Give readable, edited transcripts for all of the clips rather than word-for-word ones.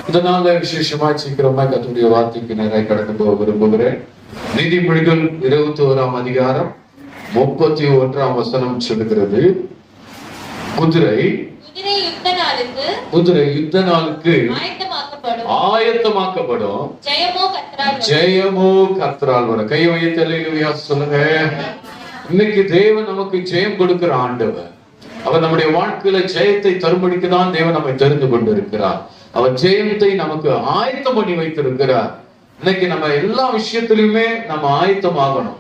இதனால விசேஷமா சீக்கிரமா கர்த்தருடைய வார்த்தைக்கு நேராக கடந்து போக விரும்புகிறேன். நீதிமொழிகள் 21ஆம் அதிகாரம் 31ஆம் வசனம் சொல்லுகிறது, குதிரை யுத்த நாளுக்கு ஆயத்தமாக்கப்படும், ஜெயமோ கர்த்தரால் வரும். கை வைத்து அல்லேலூயா சொல்லுங்க. இன்னைக்கு தேவன் நமக்கு ஜெயம் கொடுக்கிற ஆண்டவர். அவர் நம்முடைய வாழ்க்கையில ஜெயத்தை தரும்படிக்கு தான் தேவன் நம்மை தெரிந்து கொண்டிருக்கிறார். அவர் ஜெயத்தை நமக்கு ஆயத்தம் பண்ணி வைத்திருக்கிறார். இன்னைக்கு நம்ம எல்லா விஷயத்திலுமே நம்ம ஆயத்தமாகணும்,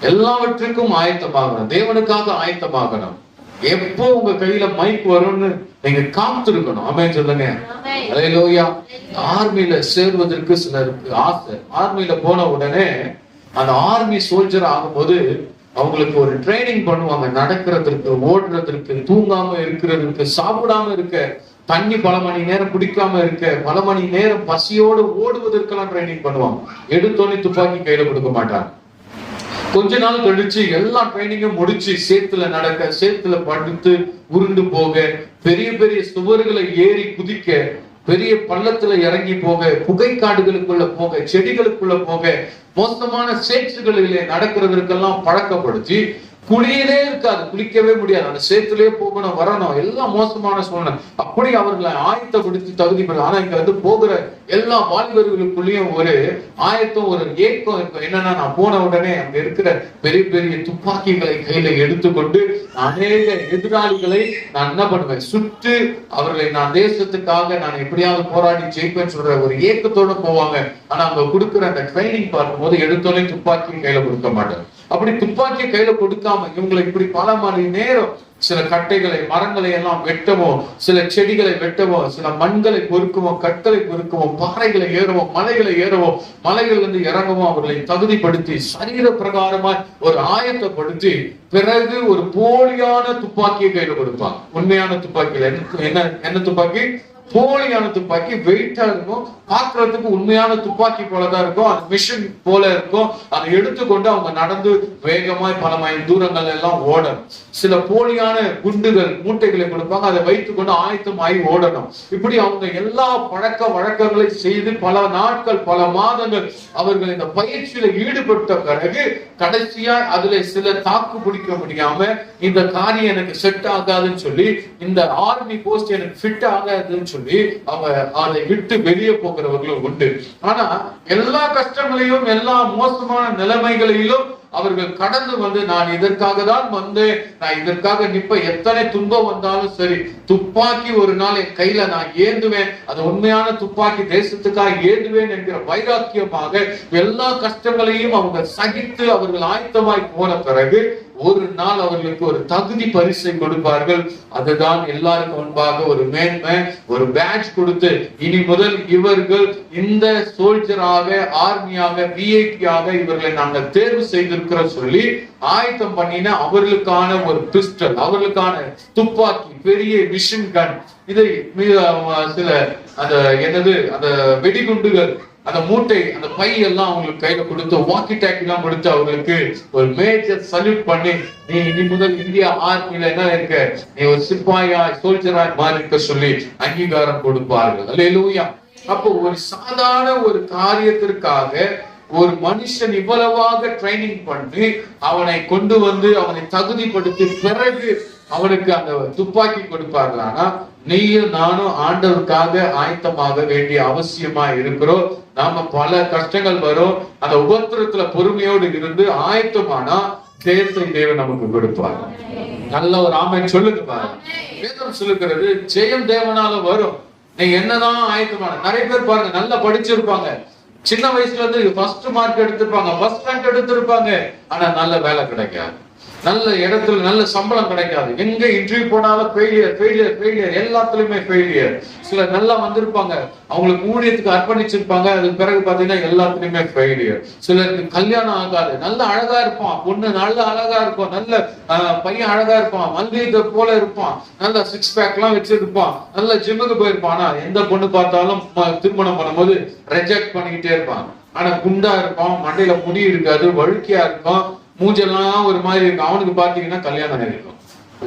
எல்லாவற்றுக்கும் ஆயத்தமாகணும், தேவனுக்காக ஆயத்தமாகணும். எப்போ உங்க கையில மைக் வரும்னு நீங்க காத்திருக்கணும். ஆமென் சொல்லுங்க. அல்லேலூயா. ஆர்மியில சேர்வதற்கு சிலருக்கு ஆசை. ஆர்மியில போன உடனே அந்த ஆர்மி சோல்ஜர் ஆகும்போது அவங்களுக்கு ஒரு ட்ரைனிங் பண்ணுவாங்க. நடக்கிறதுக்கு, ஓடுறதுக்கு, தூங்காம இருக்கிறதுக்கு, சாப்பிடாம இருக்க, தண்ணி பல மணி நேரம் குடிக்காம இருக்க, பல மணி நேரம் பசியோடு ஓடுவதற்கெல்லாம் ட்ரைனிங் பண்ணுவாங்க. எடுத்தோன்னே துப்பாக்கி கையில கொடுக்க மாட்டாங்க. கொஞ்ச நாள் கழிச்சு எல்லா ட்ரைனிங்கும் முடிச்சு சேத்துல நடக்க, சேத்துல படுத்து உருண்டு போக, பெரிய பெரிய சுவர்களை ஏறி குதிக்க, பெரிய பள்ளத்துல இறங்கி போக, புகைக்காடுகளுக்குள்ள போக, செடிகளுக்குள்ள போக, மோசமான சேற்றுகளிலே நடக்கிறதுக்கெல்லாம் பழக்கப்படுத்தி, குளியலே இருக்காது, குளிக்கவே முடியாது, அந்த சேத்துலயே போகணும் வரணும், எல்லாம் மோசமான சூழ்நிலை. அப்படி அவர்களை ஆயத்தப்படுத்தி தகுதி பெற. ஆனா இங்க வந்து போகிற எல்லா வாலிபர்களுக்குள்ளேயும் ஒரு ஆயத்தம், ஒரு ஏக்கம் இருக்கும். என்னன்னா, நான் போன உடனே அங்க இருக்கிற பெரிய பெரிய துப்பாக்கிகளை கையில எடுத்துக்கொண்டு அநேக எதிராளிகளை நான் என்ன பண்ணுவேன், சுட்டு அவர்களை நான் தேசத்துக்காக நான் எப்படியாவது போராடி ஜெயிப்பேன்னு சொல்ற ஒரு ஏக்கத்தோட போவாங்க. ஆனா அவங்க கொடுக்குற அந்த ட்ரைனிங் பார்க்கும்போது எடுத்தோடனே துப்பாக்கி கையில கொடுக்க மாட்டாங்க. அப்படி துப்பாக்கி கையில கொடுக்காம இவங்களை இப்படி பல மணி நேரம் சில கட்டைகளை, மரங்களை எல்லாம் வெட்டவோ, சில செடிகளை வெட்டவோ, சில மண்களை பொறுக்கவோ, கற்களை பொறுக்கவோ, பாறைகளை ஏறவோ, மலைகளை ஏறவோ, மலைகள் இருந்து இறங்கவோ அவர்களை தகுதிப்படுத்தி சரீர பிரகாரமாய் ஒரு ஆயத்தப்படுத்தி பிறகு ஒரு போலியான துப்பாக்கியை கையில கொடுப்பாங்க. உண்மையான துப்பாக்கியில என்ன துப்பாக்கி? போலியான துப்பாக்கி. வெயிட்டா இருக்கும், பாக்குறதுக்கு உண்மையான துப்பாக்கி போலதான் இருக்கும், அது மிஷின் போல இருக்கும். அதை எடுத்துக்கொண்டு அவங்க நடந்து வேகமாய் பல மைல் தூரங்கள் எல்லாம் ஓடணும். சில போலியான குண்டுகள், மூட்டைகளை கொடுப்பாங்க, அதை வைத்துக்கொண்டு ஆயத்தமாகி ஓடணும். இப்படி அவங்க எல்லா பழக்க வழக்கங்களை செய்து பல நாட்கள், பல மாதங்கள் அவர்கள் இந்த பயிற்சியில ஈடுபட்ட பிறகு கடைசியா அதுல சில தாக்கு பிடிக்க முடியாம, இந்த காரியம் எனக்கு செட் ஆகாதுன்னு சொல்லி, இந்த ஆர்மி போஸ்ட் எனக்கு ஃபிட் ஆகாதுன்னு சொல்லி அவங்க அதை விட்டு வெளியே போகிறவர்களும் உண்டு. ஆனா எல்லா கஷ்டங்களையும், எல்லா மோசமான நிலைமைகளையும் அவர்கள் கடந்து வந்து, நான் இதற்காக தான் வந்தேன், நான் இதற்காக நிப்ப, எத்தனை துன்பம் வந்தாலும் சரி, துப்பாக்கி ஒரு நாள் என் கையில நான் ஏந்துவேன், அது உண்மையான துப்பாக்கி, தேசத்துக்காக ஏந்துவேன் என்கிற வைராக்கியமாக எல்லா கஷ்டங்களையும் அவங்க சகித்து அவர்கள் ஆயத்தமாய் போன பிறகு ஒரு நாள் அவர்களுக்கு ஒரு தகுதி பரிசை கொடுப்பார்கள். அதுதான் எல்லாருக்கும் முன்பாக ஒரு மேன்மை, ஒரு பேட்ச் கொடுத்து, இனி முதல் இவர்கள் இந்த சோல்ஜராக, ஆர்மியாக, விஐபியாக இவர்களை நாங்கள் தேர்வு செய்திருக்கிற சொல்லி ஆயத்தம் பண்ணின அவர்களுக்கான ஒரு பிஸ்டல், அவர்களுக்கான துப்பாக்கி, பெரிய மிஷின் கன், இதை சில அந்த அந்த வெடிகுண்டுகள், அந்த மூட்டை, அந்த பை எல்லாம் அவங்களுக்கு கையில கொடுத்து, வாக்கி டாக்கி எல்லாம் கொடுத்து அவர்களுக்கு ஒரு மேஜர் சல்யூட் பண்ணி, நீ இனி முதல் இந்தியா ஆர்மியில என்ன இருக்க, நீ ஒரு சிப்பாயா, சோல்ஜரா மாறி இருக்க சொல்லி அங்கீகாரம் கொடுப்பார்கள். அல்லேலூயா. அப்போ ஒரு சாதாரண ஒரு காரியத்திற்காக ஒரு மனுஷன் இவ்வளவாக ட்ரைனிங் பண்ணி அவனை கொண்டு வந்து அவனை தகுதிப்படுத்தி பிறகு அவனுக்கு அந்த துப்பாக்கி கொடுப்பார்கள். ஆனா நீயும் நானும் ஆண்டவருக்காக ஆயத்தமாக வேண்டிய அவசியமா இருக்கிறோம். நாம பல கஷ்டங்கள் வரும், அந்த உபத்திரத்துல பொறுமையோடு இருந்து ஆயத்தமானா ஜெயத்தை தேவன் நமக்கு கொடுப்பார். நல்ல ஒரு ஆமென் சொல்லுங்க பாருங்க. வேதம் சொல்லுகிறது, ஜெயம் தேவனால வரும். நீங்க என்னதான் ஆயத்தமான. நிறைய பேர் பாருங்க, நல்லா படிச்சிருப்பாங்க, சின்ன வயசுல இருந்து ஃபர்ஸ்ட் மார்க் எடுத்திருப்பாங்க, ஃபர்ஸ்ட் ரேங்க் எடுத்திருப்பாங்க, ஆனா நல்ல வேலை கிடைக்காது, நல்ல இடத்துல நல்ல சம்பளம் கிடைக்காது, எங்க இன்டர்வியூ போனாலும் ஃபெயிலியர் ஃபெயிலியர் ஃபெயிலியர், எல்லாத்துலயுமே ஃபெயிலியர். சில நல்லா வந்திருப்பாங்க, அவங்களுக்கு ஊழியத்துக்கு அர்ப்பணிச்சிருப்பாங்க, அதுக்கு பிறகு பாத்தீங்கன்னா எல்லாத்துலயுமே ஃபெயிலியர். சிலருக்கு கல்யாணம் ஆகாது, நல்ல அழகா இருப்பான், பொண்ணு நல்ல அழகா இருக்கும், நல்ல பையன் அழகா இருப்பான், மல்லிகை போல இருப்பான், நல்ல சிக்ஸ் பேக் எல்லாம் வச்சிருப்பான், நல்ல ஜிம்முக்கு போயிருப்பான். ஆனா எந்த பொண்ணு பார்த்தாலும் திருமணம் பண்ணும்போது ரிஜெக்ட் பண்ணிக்கிட்டே இருப்பான். ஆனா குண்டா இருப்பான், மண்டையில முடி இருக்காது, வழுக்கையா இருக்கும், மூஞ்செல்லாம் ஒரு மாதிரி இருக்கும். அவனுக்கு பாத்தீங்கன்னா கல்யாணம் ஆயிருக்கும்,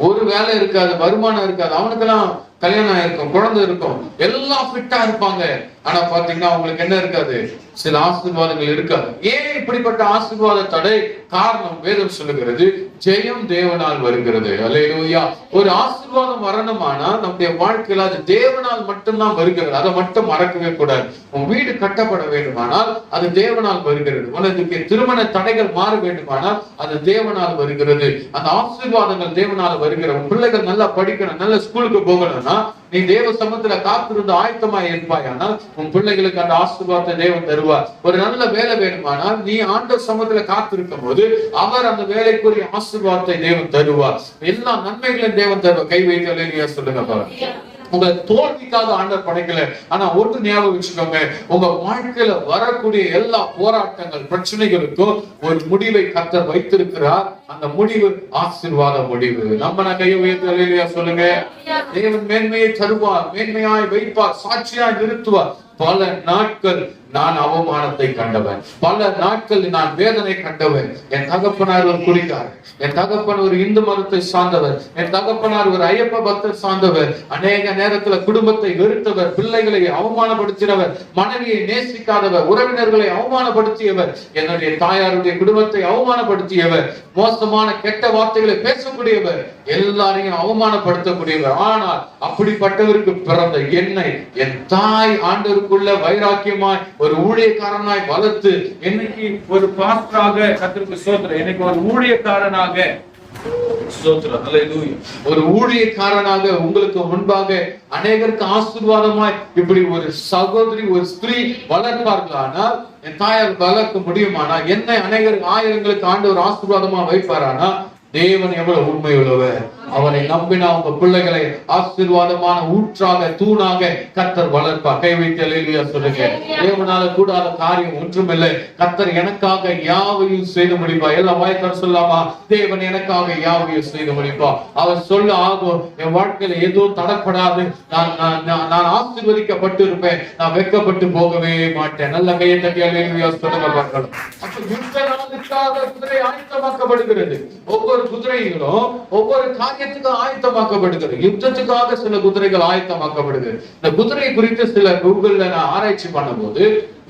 ஒரு வேலை இருக்காது, வருமானம் இருக்காது, அவனுக்கெல்லாம் கல்யாணம் ஆயிருக்கும், குழந்தை இருக்கும், எல்லாம் ஃபிட்டா இருப்பாங்க. ஆனா பாத்தீங்கன்னா அவங்களுக்கு என்ன இருக்காது, சில ஆசீர்வாதங்கள் இருக்காது. ஏன் இப்படிப்பட்ட ஆசீர்வாத தடை? காரணம் வேதம் சொல்லுகிறது, ஜெயம் தேவனால் வருகிறது. அல்லேலூயா. ஒரு ஆசீர்வாதம் வரணுமானா நம்முடைய வாழ்க்கையில அது தேவனால் மட்டும்தான் வருகிறது. அதை மட்டும் மறக்கவே கூடாது. உன் வீடு கட்டப்பட வேண்டுமானால் அது தேவனால் வருகிறது. உனக்கு திருமண தடைகள் மாற வேண்டுமானால் அது தேவனால் வருகிறது. அந்த ஆசீர்வாதங்கள் தேவனால் வருகிறது. உன் பிள்ளைகள் நல்லா படிக்கணும், நல்ல ஸ்கூலுக்கு போகணும்னா நீ தேவ சமூகத்துல காத்திருந்து ஆயத்தமா இருப்பாயானால் உன் பிள்ளைகளுக்கு அந்த ஆசீர்வாதத்தை தேவன் தருவார். ஒரு நல்ல வேலை வேணுமானால் நீ ஆண்டவர் சமூகத்துல காத்திருக்கும் போது அவர் அந்த வேலைக்குரிய ஆசீர்வாதத்தை தேவன் தருவார். எல்லா நன்மைகளையும் தேவன் தருவார். கை வைத்து அல்லேலூயா சொல்லுங்க பாருங்க. உங்க தோல்விக்காக ஆண்டவர் படைக்கல. ஆனா ஒன்று ஞாபகம் வச்சுக்கோங்க, உங்க வாழ்க்கையில வரக்கூடிய எல்லா போராட்டங்கள் பிரச்சனைகளுக்கும் ஒரு முடிவை கர்த்தர் வைத்திருக்கிறார். அந்த முடிவு ஆசீர்வாத முடிவு. நம்ம கையை உயர்த்தி அல்லேலூயா சொல்லுங்க. தேவன் மேன்மையை தருவார், மேன்மையாய் வைப்பார், சாட்சியாய் நிறுத்துவார். பல நாட்கள் நான் அவமானத்தை கண்டவன், பல நாட்கள் நான் வேதனை கண்டவன். என் தகப்பனார் ஒரு குடிகாரர், என் தகப்பன் ஒரு இந்து மதத்தை சார்ந்தவர், என் தகப்பனார் ஒரு ஐயப்ப பக்தர் சார்ந்தவர். அநேக நேரத்துல குடும்பத்தை வெறுத்தவர், பிள்ளைகளை அவமானப்படுத்தினவர், மனைவியை நேசிக்காதவர், உறவினர்களை அவமானப்படுத்தியவர், என்னுடைய தாயாருடைய குடும்பத்தை அவமானப்படுத்தியவர், மோசமான கெட்ட வார்த்தைகளை பேசக்கூடியவர், எல்லாரையும் அவமானப்படுத்தக்கூடியவர். ஆனால் அப்படிப்பட்டவருக்கு பிறந்த என்னை என் தாய் ஆண்டவருக்குள்ள வைராக்கியமாய் ஒரு ஊழியக்காரனாய் வளர்த்து என்னைக்கு ஒரு பாஸ்டராக கர்த்தருக்கு ஸ்தோத்திரம், எனக்கு ஒரு ஊழியக்காரனாக ஒரு ஊழியக்காரனாக உங்களுக்கு முன்பாக அநேகருக்கு ஆசீர்வாதமாய் இப்படி ஒரு சகோதரி, ஒரு ஸ்திரீ வளர்ப்பார்களானால், என் தாயார் வளர்க்க முடியுமானா, என்னை அநேகருக்கு ஆயிரங்களுக்கு ஆண்டவர் ஆசீர்வாதமா வைப்பாரானா, தேவன் எவ்வளவு உண்மை உள்ளவர். அவனை நம்பினா உங்க பிள்ளைகளை ஆசீர்வாதமான ஊற்றாக, தூணாக கர்த்தர் வளர்ப்பார். கை வைத்து அல்லேலூயா சொல்லுங்க. தேவனால கூடாத காரியம் ஒன்றுமில்லை. கர்த்தர் எனக்காக யாவையும் செய்து முடிப்பார். எல்லாம் வாய்க்கார சொல்லாமா, தேவன் எனக்காக யாவையும் செய்து முடிப்பார். அவர் சொல்ல ஆகும், என் வாழ்க்கையில எதுவும் தடப்படாது, நான் ஆசீர்வதிக்கப்பட்டு இருப்பேன், நான் வெட்கப்பட்டு போகவே மாட்டேன். நல்ல கையை தட்டி அல்லேலூயா சொல்லுங்க பார்க்கலாம். அப்ப யுத்த நாளுக்காக குதிரை ஆயத்தமாக்கப்படுகிறது. ஒவ்வொரு குதிரைகளும் ஒவ்வொரு காரியத்துக்கு ஆயத்தமாக்கப்படுகிறது. யுத்தத்துக்காக சில குதிரைகள் ஆயத்தமாக்கப்படுகிறது. இந்த குதிரை குறித்து சில கூகுள்ல நான் ஆராய்ச்சி பண்ணும்போது,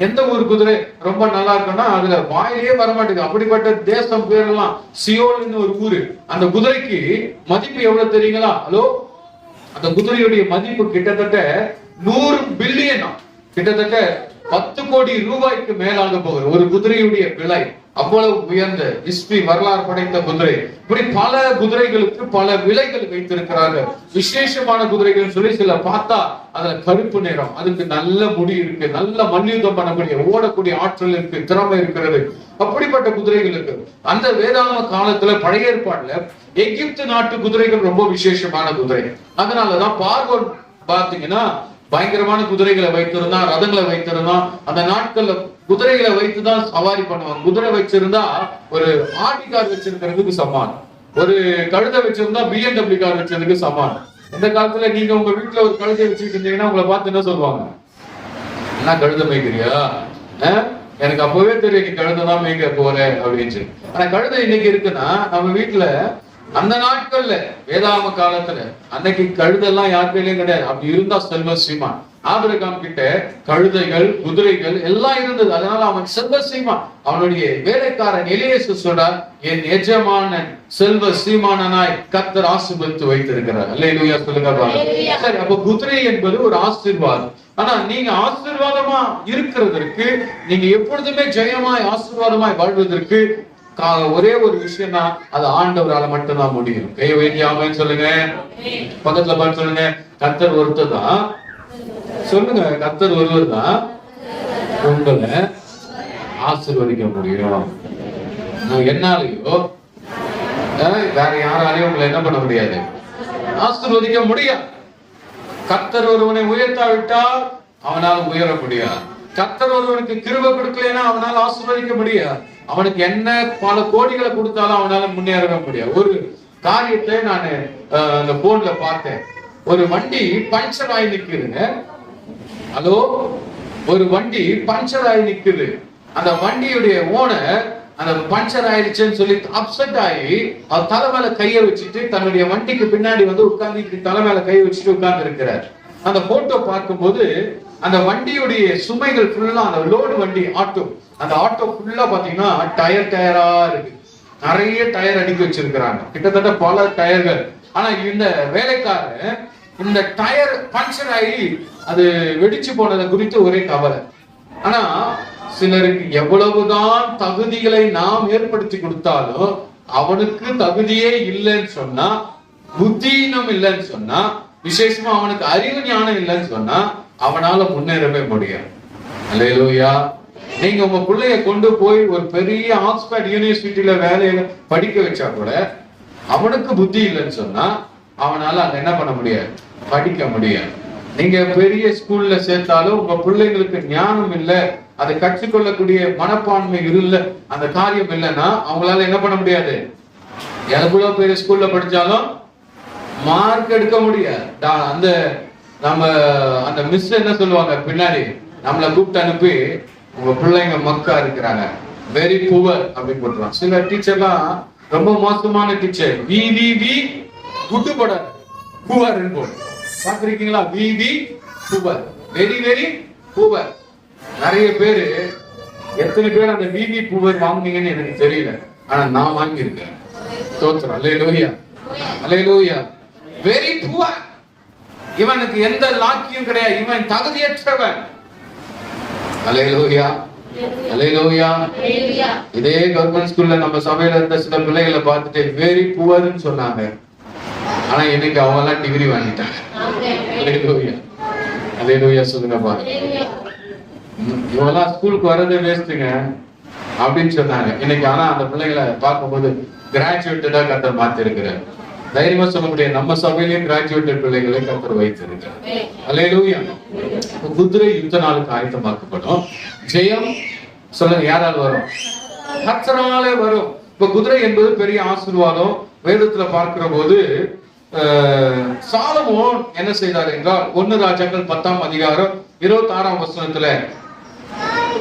எந்த ஒரு குதிரை ரொம்ப நல்லா இருக்குன்னா அதுல வாயிலே வரமாட்டேங்குது. அப்படிப்பட்ட தேசம் பேரெல்லாம் சியோல்னு ஒரு ஊரு. அந்த குதிரைக்கு மதிப்பு எவ்வளவு தெரியுங்களா? ஹலோ, அந்த குதிரையுடைய மதிப்பு கிட்டத்தட்ட 100 பில்லியன், கிட்டத்தட்ட 10 கோடி ரூபாய்க்கு மேலாக போகுது ஒரு குதிரையுடைய விலை. அவ்வளவு உயர்ந்த ஹிஸ்டரி, வரலாறு படைத்த குதிரை. இப்படி பல குதிரைகளுக்கு பல விலைகள் வைத்திருக்கிறார்கள். விசேஷமான குதிரைகள் சொல்லி சில பார்த்தா அதுல கருப்பு நிறம், அதுக்கு நல்ல முடி இருக்கு, நல்ல மல்யுத்தம் பண்ணக்கூடிய ஓடக்கூடிய ஆற்றல் இருக்கு, திறமை இருக்கிறது. அப்படிப்பட்ட குதிரைகள் இருக்கு. அந்த வேதாகம காலத்துல பழைய ஏற்பாடுல எகிப்து நாட்டு குதிரைகள் ரொம்ப விசேஷமான குதிரை. அதனாலதான் பார்வோன் பாத்தீங்கன்னா பயங்கரமான குதிரைகளை வைத்திருந்தான், ரதங்களை வைத்திருந்தான். அந்த நாட்கள்ல குதிரைகளை வைத்துதான் சவாரி பண்ணுவாங்க. குதிரை வச்சிருந்தா ஒரு ஆடி கார் வச்சிருக்கிறதுக்கு சமானம், ஒரு கழுதை வச்சிருந்தா BMW கார் வச்சிருந்ததுக்கு சமானம். இந்த காலத்துல நீங்க உங்க வீட்டுல ஒரு கழுதை வச்சுட்டு இருந்தீங்கன்னா உங்களை பார்த்து என்ன சொல்லுவாங்க? என்ன கழுதை மேய்க்கிறியா? எனக்கு அப்பவே தெரியும் நீ கழுதைதான் மேய்க்க போற அப்படின்னு. ஆனா கழுதை இன்னைக்கு இருக்குன்னா நம்ம வீட்டுல, அந்த நாட்கள்ல வேதாகம காலத்துல அன்னைக்கு கழுதெல்லாம் யார் கையிலயும் கிடையாது. அப்படி இருந்தா செல்வ சீமான். ஆபிரகாம் கிட்ட கழுதைகள், குதிரைகள் எல்லாம் இருந்தது. அதனால அவன் செல்வ சீமான். அவனுடைய வேலைக்காரன் எலியேசர் சொல்றார், என் எஜமானன் செல்வ சீமானனாய் கர்த்தர் ஆசீர்வதித்து வைத்திருக்கிறார். அல்லேலூயா சொல்லுங்க பாருங்க. சரி, அப்ப குதிரை என்பது ஒரு ஆசீர்வாதம். ஆனா நீங்க ஆசீர்வாதமா இருக்கிறதற்கு, நீங்க எப்பொழுதுமே ஜெயமாய் ஆசீர்வாதமாய் வாழ்வதற்கு ஒரே ஒரு விஷயம் தான், அது ஆண்டவரால மட்டும்தான் முடியும். கை வைத்தியாம சொல்லுங்க. பக்கத்துல பார்த்து சொல்லுங்க, கர்த்தர் ஒருத்தர் தான். சொல்லுங்க, கர்த்தர் ஒருவர் தான் உங்களை ஆசீர்வதிக்க முடியும். என்னாலையோ வேற யாராலையும் உங்களை என்ன பண்ண முடியாது, ஆசீர்வதிக்க முடியாது. கர்த்தர் ஒருவனை உயர்த்தாவிட்டால் அவனால் உயர முடியாது. கர்த்தர் ஒருவனுக்கு கிருபை கொடுக்கலைன்னா அவனால் ஆசீர்வதிக்க முடியாது. அவனுக்கு என்ன பல கோடிகளை கொடுத்தாலும் அவனால முன்னேறவே முடியாது. ஒரு காரியத்தை நான் அந்த போன்ல பார்த்தேன். ஒரு வண்டி பஞ்சர் ஆகி நிக்குதுங்க. ஹலோ, ஒரு வண்டி பஞ்சர் ஆகி நிக்குது. அந்த வண்டியுடைய ஓனர் அந்த பஞ்சர் ஆயிடுச்சுன்னு சொல்லி அப்செட் ஆகி அவர் தலை மேல கையை வச்சுட்டு தன்னுடைய வண்டிக்கு பின்னாடி வந்து உட்கார்ந்து தலை மேல கையை வச்சுட்டு உட்கார்ந்து இருக்கிறார். அந்த போட்டோ பார்க்கும்போது அந்த வண்டியுடைய சுமைகள் ஃபுல்லா, அந்த லோடு வண்டி ஆட்டோ, அந்த ஆட்டோ ஃபுல்லா பாத்தீங்கன்னா டயரா இருக்கு. நிறைய டயர் அடிக்க வச்சிருக்கிறாங்க, கிட்டத்தட்ட பல டயர்கள். ஆனா இந்த வேலைக்காரர் இந்த டயர் பஞ்சர் ஆகி அது வெடிச்சு போனதை குறித்து ஒரே கவலை. ஆனா சிலருக்கு எவ்வளவுதான் தகுதிகளை நாம் ஏற்படுத்தி கொடுத்தாலும் அவனுக்கு தகுதியே இல்லைன்னு சொன்னா, புத்தீனம் இல்லைன்னு சொன்னா, விசேஷமா அவனுக்கு அறிவு ஞானம் இல்லைன்னு சொன்னா அவனால முன்னேறவே முடியாது. அல்லேலூயா. நீங்க உங்க பிள்ளைய கொண்டு போய் ஒரு பெரிய ஆக்ஸ்போர்ட் யூனிவர்சிட்டியில வேலையில படிக்க வச்சா கூட அவனுக்கு புத்தி இல்லைன்னு சொன்னா அவனால அங்க என்ன பண்ண முடியாது, படிக்க முடியாது. நீங்க பெரிய ஸ்கூல்ல சேர்த்தாலும் உங்க பிள்ளைங்களுக்கு ஞானம் இல்லை, அதை கற்றுக்கொள்ளக்கூடிய மனப்பான்மை இல்ல, அந்த காரியம் இல்லைன்னா அவங்களால என்ன பண்ண முடியாது. எவ்வளவு பெரிய ஸ்கூல்ல படிச்சாலும் மார்க் எடுக்க முடியாது. அந்த நம்ம அந்த மிஸ் என்ன சொல்லுவாங்க, பின்னாடி நம்மளை கூப்பிட்டு அனுப்பி உங்க பிள்ளைங்க மக்கா இருக்கிறாங்க, வெரி புவர் அப்படின்னு போட்டுருவாங்க. சில டீச்சர்லாம் ரொம்ப மோசமான டீச்சர், வி குட்டுப்படாது புவர் பாத்திருக்கீங்களா? வி புவர், வெரி வெரி புவர். நிறைய பேரு, எத்தனை பேர் அந்த வி புவர் வாங்குனீங்கன்னு எனக்கு தெரியல, ஆனா நான் வாங்கியிருக்கேன். தோத்திரம். அல்லேலூயா, அல்லேலூயா. Very poor. இவனுக்கு எந்த லாக்கியம் கிடையாது, இவன் தகுதியற்றவன். அல்லேலூயா, அல்லேலூயா. இதே கவர்மெண்ட் ஸ்கூல்ல நம்ம சபையில இருந்த சில பிள்ளைகளை பார்த்துட்டு வெரி புவர்னு சொன்னாங்க, ஆனா இன்னைக்கு அவங்க எல்லாம் டிகிரி வாங்கிட்டாங்க. அல்லேலூயா, அல்லேலூயா சொல்லுங்க பாருங்க. இவெல்லாம் ஸ்கூலுக்கு வர்றதே வேஸ்ட்டுங்க அப்படின்னு சொன்னாங்க இன்னைக்கு. ஆனா அந்த பிள்ளைகளை பார்க்கும்போது கிராஜுவேட்டடா கர்த்தர் மாத்தி இருக்கிறார். தைரியமா சொல்லக்கூடிய நம்ம சபையிலேயும் கிராஜுவேட்டட் பிள்ளைகளை கர்த்தர் வைத்திருக்கிறார். அல்லேலூயா. குதிரை யுத்த நாளுக்கு ஆயத்தமாக்கப்படும். ஜெயம் சொல்லுங்க, யாரால் வரும்? கர்த்தராலே வரும். இப்ப குதிரை என்பது பெரிய ஆசீர்வாதம். வேதத்துல பார்க்கிற போது சாலமோன் என்ன செய்தார் என்றால் 1 ராஜாக்கள் 10ஆம் அதிகாரம் 26ஆம் வசனத்துல,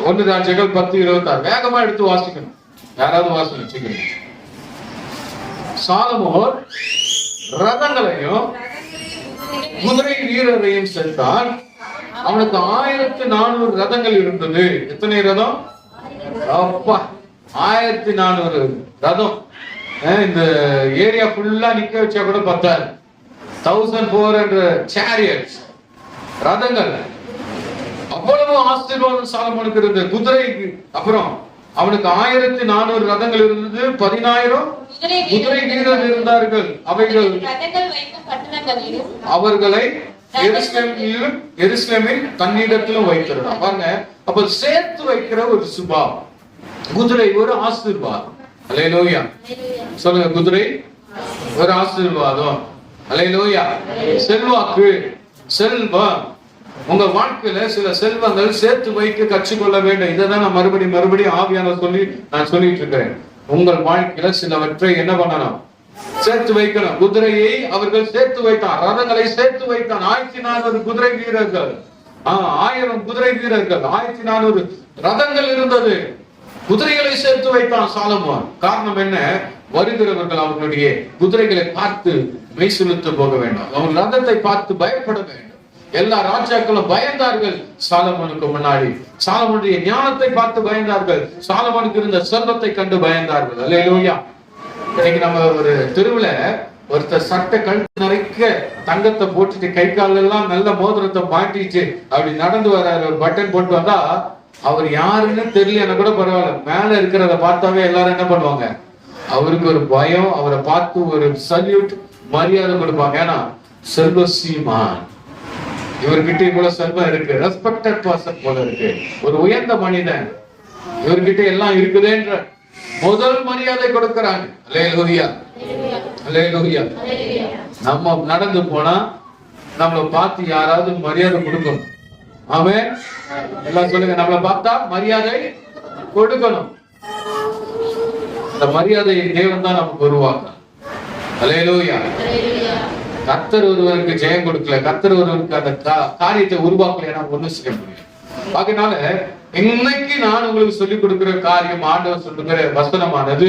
1 ராஜாக்கள் 10:26 வேகமா எடுத்து வாசிக்கணும், யாராவது வாசிக்கணும். சாலமோன் ரதங்களையும் குதிரை வீரரையும் சென்றான். அவனுக்கு 1400 ரதங்கள் இருந்தது. எத்தனை ரதம்? அப்பா, 1400 ரதம். இந்த ஏரியா ஃபுல்லா நிக்க வச்சா கூட பத்தாது. 1400 chariots, ரதங்கள். அவ்வளவு ஆசீர்வாதம் சாலமோனுக்கு இருந்தது. குதிரைக்கு அப்புறம் அவனுக்கு 1400 ரதங்கள் இருந்தது. 10,000 குதிரை வீரர் இருந்தார்கள். அவர்களை எருசலேமின் தன்னிடத்திலும் வைத்திருந்தான். பாருங்க, அப்ப சேர்த்து வைக்கிற ஒரு சுபாவம். குதிரை ஒரு ஆசீர்வாதம். அல்லேலூயா சொல்லுங்க, குதிரை ஒரு ஆசீர்வாதம். அல்லேலூயா. செல்வாக்கு, செல்வம். உங்க வாழ்க்கையில சில செல்வங்கள் சேர்த்து வைக்க கற்றுக்கொள்ள வேண்டும். இதைதான் நான் மறுபடியும் ஆவியான நான் சொல்லிட்டு இருக்கிறேன். உங்கள் வாழ்க்கையில சிலவற்றை என்ன பண்ணணும்? சேர்த்து வைக்கணும். குதிரையை அவர்கள் சேர்த்து வைத்தான், ரதங்களை சேர்த்து வைத்தான். 1400 குதிரை வீரர்கள், 1000 குதிரை வீரர்கள், 1400 ரதங்கள் இருந்தது. குதிரைகளை சேர்த்து வைத்தான் சாலமோன். காரணம் என்ன? வருகிறவர்கள் அவர்களுடைய குதிரைகளை பார்த்து மெய் செலுத்த போக வேண்டும், அவங்க ரதத்தை பார்த்து பயப்பட வேண்டும். எல்லா ராஜாக்களும் பயந்தார்கள் சாலமோனுக்கு முன்னாடி. சாலமோனுடைய ஞானத்தை பார்த்து பயந்தார்கள், சாலமோனுக்கு இருந்த செல்வத்தை கண்டு பயந்தார்கள். அல்லேலூயா. இன்னைக்கு நம்ம ஒரு தெருவுல ஒருத்தர் சட்டை கழுத்து நிறைக்க தங்கத்தை போட்டுட்டு கை கால் எல்லாம் நல்ல மோதிரத்தை மாட்டிச்சு அப்படி நடந்து வர்றாரு, ஒரு பட்டன் போட்டு வந்தா அவர் யாருன்னு தெரியலன்னா கூட பரவாயில்ல, மேல இருக்கிறத பார்த்தாவே எல்லாரும் என்ன பண்ணுவாங்க? அவருக்கு ஒரு பயம், அவரை பார்த்து ஒரு சல்யூட், மரியாதை கொடுப்பாங்க. ஏன்னா செல்வசீமான், இவர்கிட்ட இவ்வளவு செல்வம் இருக்கு, ரெஸ்பெக்டட் பர்சன் போல இருக்கு, ஒரு உயர்ந்த மனிதன், இவர்கிட்ட எல்லாம் இருக்குதுன்ற முதல் மரியாதை கொடுக்கிறாங்க. அல்லேலூயா, அல்லேலூயா. நம்ம நடந்து போனா நம்மளை பார்த்து யாராவது மரியாதை கொடுக்கணும். ஆமென். எல்லாம் சொல்லுங்க, நம்மளை பார்த்தா மரியாதை கொடுக்கணும். அந்த மரியாதையை தேவன் தான் நமக்கு உருவாக்கணும். அல்லேலூயா. கர்த்தர் ஒருவருக்கு ஜெயம் கொடுக்கல, கர்த்தர் ஒருவருக்கு அந்த காரியத்தை உருவாக்கலைன்னா ஒண்ணும் செய்ய முடியும். அதனால இன்னைக்கு நான் உங்களுக்கு சொல்லிக் கொடுக்கிற காரியம், ஆண்டவர் சொல்லுகிற வசனமானது,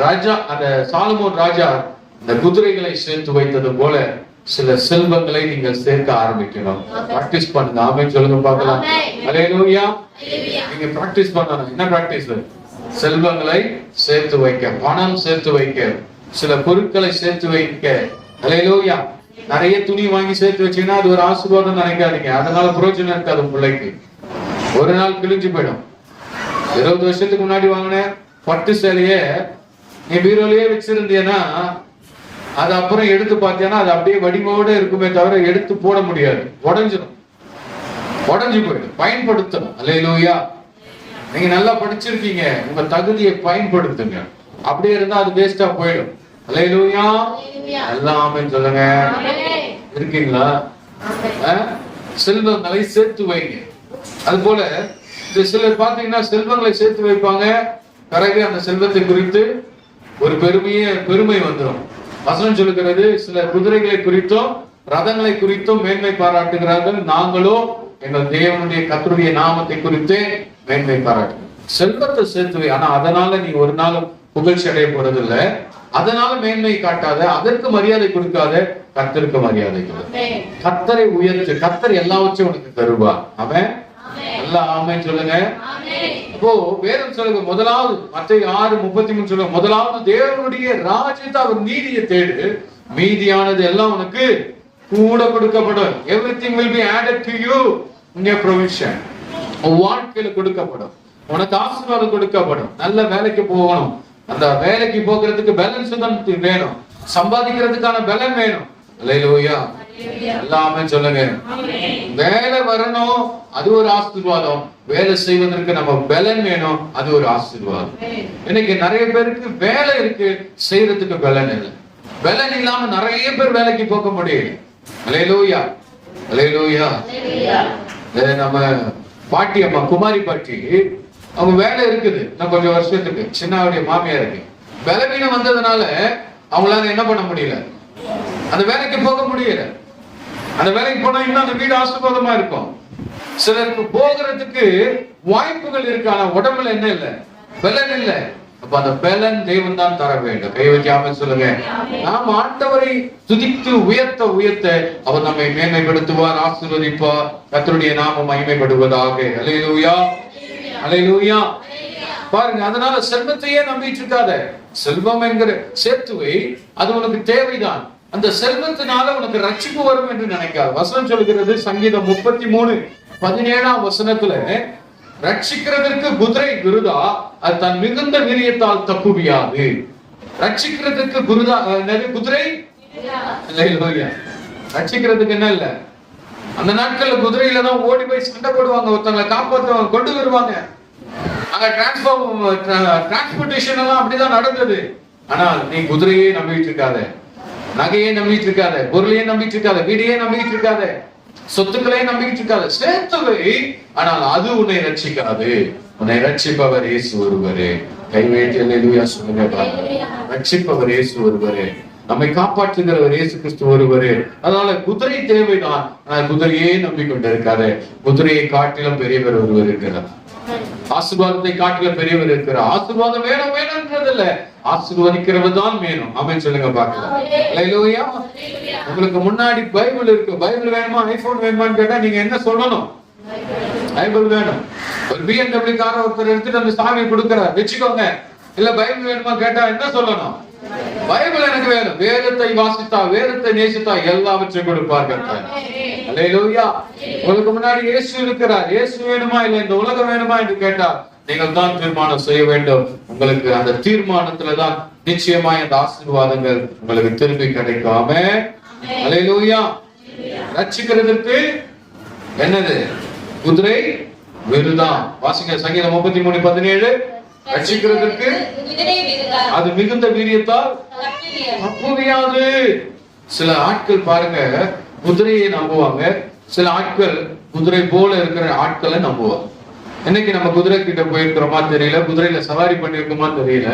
ராஜா, அந்த சாலமோன் ராஜா இந்த குதிரைகளை சேர்த்து வைத்தது போல சில செல்வங்களை நீங்கள் சேர்க்க ஆரம்பிக்கணும். பிராக்டிஸ் பண்ணுங்க. ஆமென் சொல்லுங்க பார்க்கலாம். அல்லேலூயா. நீங்க பிராக்டிஸ் பண்ணணும். என்ன பிராக்டிஸ்? செல்வங்களை சேர்த்து வைக்க, பணம் சேர்த்து வைக்க, சில பொருட்களை சேர்த்து வைக்க. அல்லேலூயா. நிறைய துணி வாங்கி சேர்த்து வச்சீங்கன்னா அது ஒரு ஆசீர்வாதம் நினைக்காதீங்க. அதனால பிரயோஜனம் இருக்காது. பிள்ளைக்கு ஒரு நாள் கிழிஞ்சு போயிடும். 20 வருஷத்துக்கு முன்னாடி வாங்கின பட்டு சேலையே நீ பீரோலயே வச்சிருந்தீங்கன்னா அது அப்புறம் எடுத்து பார்த்தீங்கன்னா அது அப்படியே வடிவோட இருக்குமே தவிர எடுத்து போட முடியாது. உடைஞ்சிடும், உடைஞ்சு போயிடும். பயன்படுத்தணும். அல்லேலூயா. நீங்க நல்லா படிச்சிருக்கீங்க, உங்க தகுதியை பயன்படுத்துங்க. அப்படியே இருந்தா அது வேஸ்டா போயிடும். அல்லேலூயா. எல்லாமே சொல்லுங்க. இருக்கீங்களா? செல்வங்களை சேர்த்து வைங்க. அது போல சிலர் பாத்தீங்கன்னா செல்வங்களை சேர்த்து வைப்பாங்க, பிறகு அந்த செல்வத்தை குறித்து ஒரு பெருமை வந்துடும். வசனம் சொல்லுகிறது, சில குதிரைகளை குறித்தும் ரதங்களை குறித்தும் மேன்மை பாராட்டுகிறார்கள், நாங்களோ எங்கள் தேவனுடைய கர்த்தருடைய நாமத்தை குறித்து மேன்மை பாராட்டுகிறோம். செல்வத்தை சேர்த்து வை. ஆனா அதனால நீ ஒரு நாள் புகழ்ச்சி அடைய போறது இல்ல. அதனால மேன்மை காட்டாத, அதற்கு மரியாதை கொடுக்காத, கர்த்தருக்கு மரியாதை கொடு. கர்த்தரை உயர்த்து. கர்த்தர் எல்லாவற்றையும் உனக்கு தருவா. அவன் எல்லாம் ஆமென் சொல்லுங்க. இப்போ வேதம் சொல்லுங்க, முதலாவது மத்தேயு 6:33 சொல்லுங்க, முதலாவது தேவனுடைய ராஜ்யத்தை அவர் நீதியை தேடு, மீதியானது எல்லாம் உனக்கு கூட கொடுக்கப்படும். everything will be added to you in your provision. வாழ்க்கையில கொடுக்கப்படும். உனக்கு ஆசீர்வாதம் கொடுக்கப்படும். நல்ல வேலைக்கு போகணும். அந்த வேலைக்கு போகிறதுக்கு பேலன்ஸ் தான் வேணும். சம்பாதிக்கிறதுக்கான பலன் வேணும். அல்லேலூயா. எல்லாமே சொல்லுங்க. வேலை வரணும், அது ஒரு ஆசீர்வாதம். வேலை செய்வதற்கு நம்ம பலன் வேணும், அது ஒரு ஆசீர்வாதம். இன்னைக்கு நிறைய பேருக்கு வேலை இருக்கு, செய்யறதுக்கு பலன் இல்லை. பலன் இல்லாம நிறைய பேர் வேலைக்கு போக முடியல. அல்லேலூயா. அல்லேலூயா. நம்ம பாட்டி அம்மா, குமாரி பாட்டி, அவங்க வேலை இருக்குது இன்னும் கொஞ்சம் வருஷத்துக்கு. சின்னாவுடைய மாமியார் இருக்கு. பலவீனம் வந்ததுனால அவங்களால என்ன பண்ண முடியல, அந்த வேலைக்கு போக முடியல. அந்த வேலைக்கு போனா இன்னும் அந்த வீடு ஆசீர்வாதமா இருக்கும். சிலருக்கு போகிறதுக்கு வாய்ப்புகள் இருக்கு, ஆனா உடம்புல என்ன இல்ல, பலன் இல்ல. அப்ப அந்த பலன் தேவன் தான் தர வேண்டும். கை வைக்காம சொல்லுங்க, நாம் ஆண்டவரை துதித்து உயர்த்த உயர்த்த அவர் நம்மை மேன்மைப்படுத்துவார், ஆசீர்வதிப்பார். கர்த்தருடைய நாமம் மகிமைப்படுவதாக. அல்லேலூயா. அல்லேலூயா. பாருங்க, அதனால செல்வத்தையே நம்பிட்டு இருக்காத. செல்வம் என்கிற சேர்த்துவை அது உனக்கு தேவைதான். அந்த செல்வத்தினால உனக்கு ரட்சிப்பு வரும் என்று நினைக்காது. வசனம் சொல்கிறது, சங்கீதம் 33:17 வசனத்துல, ரட்சிக்கிறதற்கு குதிரை விருதா, அது தன் மிகுந்த வீரியத்தால் தப்புவியாது. ரட்சிக்கிறதுக்கு குதிரை ரட்சிக்கிறதுக்கு என்ன இல்ல. அந்த நாட்கள்ல குதிரையில தான் ஓடி போய் சண்டை போடுவாங்க, ஒருத்தவங்களை காப்பாற்றுவாங்க, கொண்டு வருவாங்க. அங்க டிரான்ஸ்போர்டேஷன் எல்லாம் அப்படிதான் நடந்தது. ஆனால் நீ குதிரையே நம்பிட்டு இருக்காத, நகையே நம்பிட்டு இருக்காத, பொருளையே நம்பிட்டு இருக்காத, வீடையே நம்பிட்டு இருக்காத, சொத்துக்களே நம்பிட்டு இருக்காத. சேர்த்துவை, ஆனால் அது உன்னை ரட்சிக்காது. உன்னை ரட்சிப்பவர் இயேசு ஒருவரே. கைவேட்டி அல்லேலூயா சொல்லுங்க. ரட்சிப்பவர் இயேசு ஒருவரே. நம்மை காப்பாற்றுகிறவர் இயேசு கிறிஸ்து ஒருவரே. அதனால குதிரை தேவைதான், ஆனால் குதிரையே நம்பிக்கொண்டு இருக்காது. குதிரையை காட்டிலும் பெரியவர் ஒருவர் இருக்கிறார். ஆசீர்வாதத்தை காட்டிலும் பெரியவர் இருக்கிறார். ஆசீர்வாதம் வேணும் வேணும்ன்றது இல்ல, ஆசீர்வதிக்கிறவர் தான் வேணும். ஆமென் சொல்லுங்க பார்க்கலாம். அல்லேலூயா. உங்களுக்கு முன்னாடி பைபிள் இருக்கு. பைபிள் வேணுமா, ஐபோன் வேணுமான்னு கேட்டா நீங்க என்ன சொல்லணும்? பைபிள் வேணும். ஒரு BMW கார ஒருத்தர் எடுத்துட்டு அந்த சாமி கொடுக்கிறார், வச்சுக்கோங்க. இல்ல பைபிள் வேணுமா கேட்டா என்ன சொல்லணும்? பைபிள் எனக்கு வேணும். வேதத்தை வாசித்தா, வேதத்தை நேசித்தா எல்லாவற்றையும் கொடுப்பார்கள். அல்லேலூயா. உங்களுக்கு முன்னாடி இயேசு இருக்கிறார். இயேசு வேணுமா இல்ல இந்த உலகம் வேணுமா என்று கேட்டால் நீங்கள் தான் தீர்மானம் செய்ய வேண்டும். உங்களுக்கு அந்த தீர்மானத்துல தான் நிச்சயமா இந்த ஆசீர்வாதங்கள் உங்களுக்கு திரும்பி கிடைக்கும். ஆமென். அல்லேலூயா. ரட்சிக்கிறதுக்கு என்னது? குதிரை விருதான். வாசிங்க சங்கீதம் 33:17. ரட்சிக்கிறதுக்கு அது மிகுந்த வீரியத்தால் தப்புவியாது. சில ஆட்கள் பாருங்க குதிரையை நம்புவாங்க, சில ஆட்கள் குதிரை போல இருக்கிற ஆட்களை நம்புவாங்க. இன்னைக்கு நம்ம குதிரை கிட்ட போயிருக்கிறோமா தெரியல, குதிரையில சவாரி பண்ணிருக்கோமா தெரியல.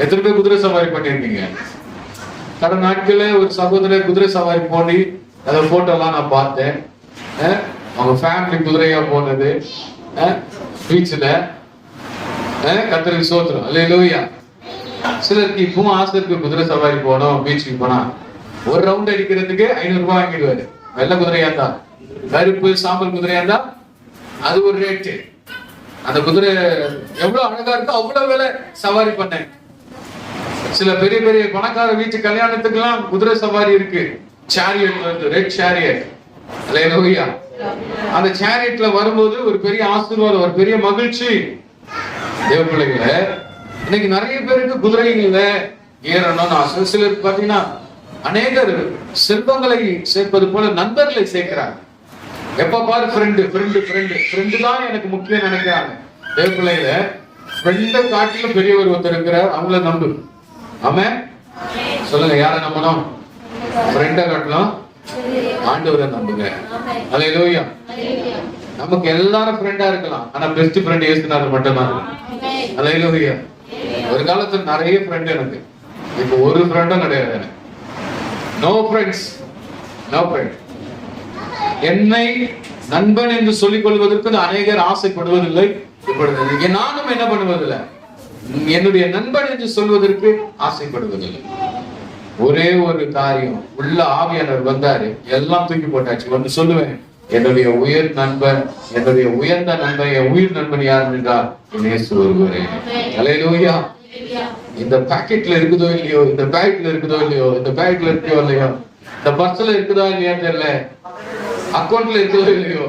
எத்தனை பேர் குதிரை சவாரி பண்ணிருக்கீங்க? கடந்த நாட்களே ஒரு சகோதரர் குதிரை சவாரி போனி அதை போட்டோ எல்லாம் நான் பார்த்தேன். அவங்க ஃபேமிலி குதிரையா போனது பீச்ல. கர்த்தருக்கு ஸ்தோத்திரம். அல்லேலூயா. சிலருக்கு இப்பவும் ஆசை இருக்கு குதிரை சவாரி போனோம், பீச்சுக்கு போனா. ஒரு ரவுண்ட் அடிக்கிறதுக்கு 500 ரூபாய் வாங்கிடுவாரு. வெள்ளை குதிரையா இருந்தா, கருப்பு சாம்பல் குதிரையா இருந்தா அது ஒரு ரேட்டு. அந்த குதிரை எவ்வளவு அழகா இருக்கோ அவ்வளவு வேலை சவாரி பண்ணேன். சில பெரிய பெரிய பணக்கார வீட்டு கல்யாணத்துக்கு எல்லாம் குதிரை சவாரி இருக்கு. சேரியட் வருது, ரெட் சேரியட். அல்லேலூயா. அந்த சேரியட்ல வரும்போது ஒரு பெரிய ஆசீர்வாதம், ஒரு பெரிய மகிழ்ச்சி. தேவ பிள்ளைகளே, இன்னைக்கு நிறைய பேருக்கு குதிரைகள்ல ஏறணும்னு ஆசை. சிலருக்கு பாத்தீங்கன்னா அநேகர் செல்வங்களை சேர்ப்பது போல நண்பர்களை சேர்க்கிறாங்க. எப்ப பாரு ஃப்ரெண்டு தான் எனக்கு முக்கியம் நினைக்கிறாங்க. தேவ பிள்ளைகளே, ஃப்ரெண்டை காட்டிலும் பெரியவர் ஒருத்தர் இருக்கிறார், அவங்கள நம்பு. ஆமென். சொல்லுங்க, யாரை நம்பணும்? ஃப்ரெண்டை காட்டலாம் ஆண்டவரை நம்புங்க. அல்லேலூயா. நமக்கு எல்லாரும் ஃப்ரெண்டா இருக்கலாம், ஆனா பெஸ்ட் ஃப்ரெண்ட் இயேசுநாதர் மட்டும்தான். அல்லேலூயா. ஒரு காலத்துல நிறைய ஃப்ரெண்ட் எனக்கு, இப்போ ஒரு ஃப்ரெண்டும் கிடையாது எனக்கு. No friends, no friend. என்னை நண்பன் என்று சொல்லிக் கொள்வதற்கு அநேகர் ஆசைப்படுவதில்லை. இப்பொழுது நானும் என்ன பண்ணுவதில்லை, என்னுடைய நண்பன் என்று சொல்வதற்கு ஆசைப்படுவதில்லை. ஒரே ஒரு காரியம், உள்ள ஆவியானவர் வந்தாரு, எல்லாம் தூக்கி போட்டாச்சு. ஒன்று சொல்லுவேன், என்னுடைய உயர் நண்பன், என்னுடைய உயர்ந்த நண்பன், என் உயிர் நண்பன் யார் என்றால் இயேசு ஒருவரே. அல்லேலூயா. இந்த பாக்கெட்ல இருக்குதோ இல்லையோ, இந்த பேக்ல இருக்குதோ இல்லையோ, இந்த பேக்ல இருக்கோ இல்லையோ, இந்த பர்ஸ்ல இருக்குதா இல்லையா தெரியல, அக்கௌண்ட்ல இருக்குதோ இல்லையோ,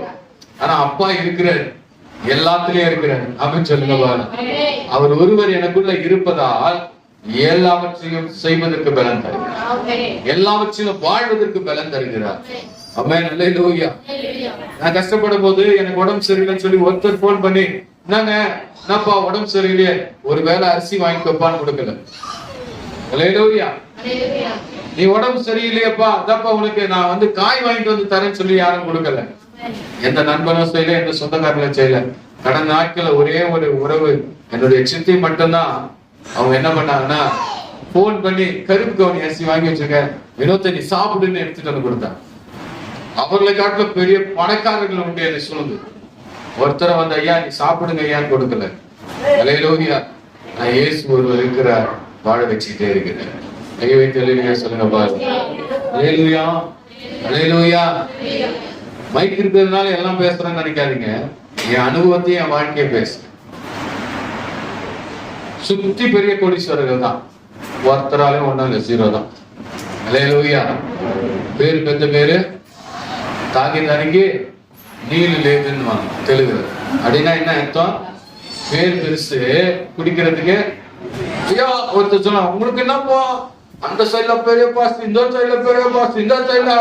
ஆனா அப்பா இருக்கிறார், எல்லாத்திலயும் இருக்கிறார். அப்படின்னு சொல்லுங்க பாரு. அவர் ஒருவர் எனக்குள்ள இருப்பதால் எல்லாவற்றையும் செய்வதற்கு பலன் தருகிறார், எல்லாவற்றையும் வாழ்வதற்கு பலன் தருகிறார். ஆமென். அல்லேலூயா. நான் கஷ்டப்படும் போது எனக்கு உடம்பு சரியில்லைன்னு சொல்லி ஒருத்தர் போன் பண்ணி, என்னப்பா உடம்பு சரியில்லையே, ஒரு வேளை அரிசி வாங்கிக்கப்பான்னு கொடுக்கல. அல்லேலூயா. நீ உடம்பு சரியில்லையப்பா, அதப்பா உனக்கு நான் காய் வாங்கிட்டு வந்து தரேன்னு சொல்லி யாரும் கொடுக்கல. எந்த நண்பனும் செய்யல, எந்த சொந்தக்காரங்களும் செய்யல. கடந்த நாட்கள்ல ஒரே ஒரு உறவு, என்னுடைய சித்தி மட்டும்தான். அவங்க என்ன பண்ணாங்கன்னா, போன் பண்ணி கருப்பு கவுனி அரிசி வாங்கி வச்சிருக்க, வினோத்தை நீ சாப்பிடுன்னு எடுத்துட்டு வந்து கொடுத்தாங்க. அவர்களை காட்டுல பெரிய பணக்காரர்கள் உண்டு என்று சொல்லுது. ஒருத்தரை வந்து ஐயா நீ சாப்பிடுங்க ஐயான்னு கொடுக்கல. அல்லேலூயா. நான் இயேசு ஒருவர் இருக்கிறார், வாழ வச்சுக்கிட்டே இருக்கிறேன். கையை வைத்து அல்லேலூயா சொல்லுங்க பாருங்க. அல்லேலூயா. அல்லேலூயா. மைக் இருக்கிறதுனால எல்லாம் பேசுறேன்னு நினைக்காதீங்க. என் அனுபவத்தையும் என் வாழ்க்கையை பேசு. சுத்தி பெரிய கோடீஸ்வரர்கள் தான், ஒருத்தராலையும் ஒண்ணும் இல்லை, 0 தான். அல்லேலூயா. பேரு பெத்த பேரு தாங்கி தனக்கு நீல் லேதுன்னு தெலுங்கு. அப்படின்னா என்ன அர்த்தம்? பேர் பெருசு, குடிக்கிறதுக்கு. ஐயா ஒருத்தர் சொன்னா, உங்களுக்கு என்னப்பா அந்த சைட்ல பெரிய பாஸ்ட், இந்த சைட்ல பெரிய பாஸ்ட், இந்த சைட்ல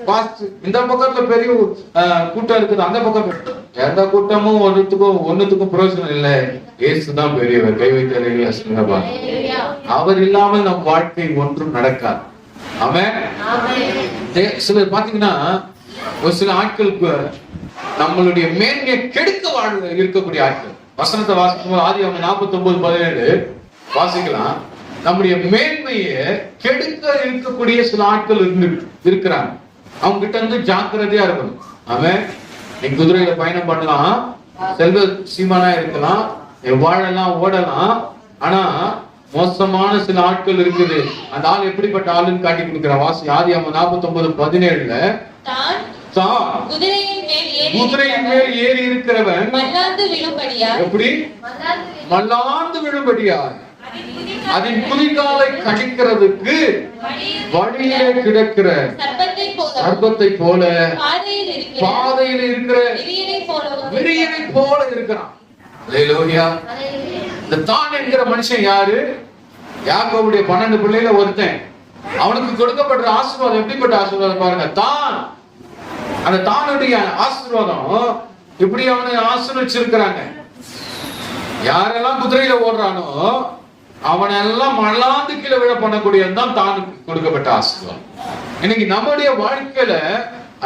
பாஸ்ட், இந்த பக்கத்துல பெரிய கூட்டம் இருக்குது, அந்த பக்கம் எந்த கூட்டமும் ஒன்னுத்துக்கும் பிரயோஜனம் இல்லை. இயேசுதான் பெரியவர். கை வைத்த சொல்லுங்கப்பா. அவர் இல்லாமல் நம் வாழ்க்கை ஒன்றும் நடக்காது. ஆமென். சிலர் பாத்தீங்கன்னா, ஒரு சில ஆட்களுக்கு நம்மளுடைய மேன்மையை கெடுக்க இருக்கக்கூடிய ஆட்கள். வசனத்தை வாசிக்கும் போது ஆதியாகமம் 49:17 வாசிக்கலாம். நம்முடைய மேன்மையை கெடுக்க இருக்கக்கூடிய சில ஆட்கள் இருக்கிறாங்க. அவங்க கிட்ட இருந்து ஜாக்கிரதையா இருக்கணும். அவன் நீ குதிரையில பயணம் பண்ணலாம், செல்வ சீமானா இருக்கலாம், வாழலாம், ஓடலாம், ஆனா மோசமான சில ஆட்கள் இருக்குது. அந்த ஆள் எப்படிப்பட்ட ஆளுன்னு காட்டி கொடுக்கிற. வாசி ஆதியாகமம் 49:17 குதிரையின் மேல் ஏறி இருக்கிறவன் எப்படி மல்லாந்து விழும்படியா அதன் குதிகாலை கடிக்கிறதுக்கு வழியிலே கிடக்கிற சர்ப்பத்தை போல பாதையில் இருக்கிற விரியனை போல இருக்கிறான். அல்லேலூயா. இந்த தான் என்கிற மனுஷன் யாரு? யாக்கோபுடைய 12 பிள்ளைல ஒருத்தன். அவனுக்கு கொடுக்கப்படுற ஆசீர்வாதம் எப்படிப்பட்ட ஆசீர்வாதம் பாருங்க. தான் அந்த தானுடைய ஆசீர்வாதம் இப்படி அவனை ஆசீர்வச்சிருக்கிறாங்க. யாரெல்லாம் குதிரையில ஓடுறானோ அவனெல்லாம் மல்லாந்து கீழே விழ பண்ணக்கூடியதுதான் தானுக்கு கொடுக்கப்பட்ட ஆசீர்வாதம். இன்னைக்கு நம்முடைய வாழ்க்கையில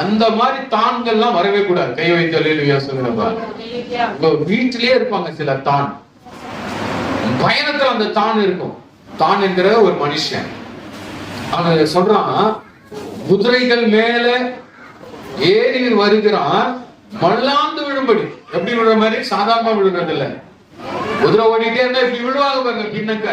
அந்த மாதிரி தான்கள்லாம் வரவே கூடாது. கை வைத்து அல்லேலூயா சொல்லுங்க. வீட்டிலேயே இருப்பாங்க சில தான், பயணத்துல அந்த தான் இருக்கும். தான் என்கிற ஒரு மனுஷன் அவன் சொல்றான், குதிரைகள் மேல ஏறி வருகிறான், மல்லாந்து விழும்படி. எப்படி விழுற மாதிரி? சாதாரணமா விழுறது இல்ல. குதிரை ஓடிட்டே இருந்தா இப்படி விழுவாங்க பாருங்க, பின்னக்க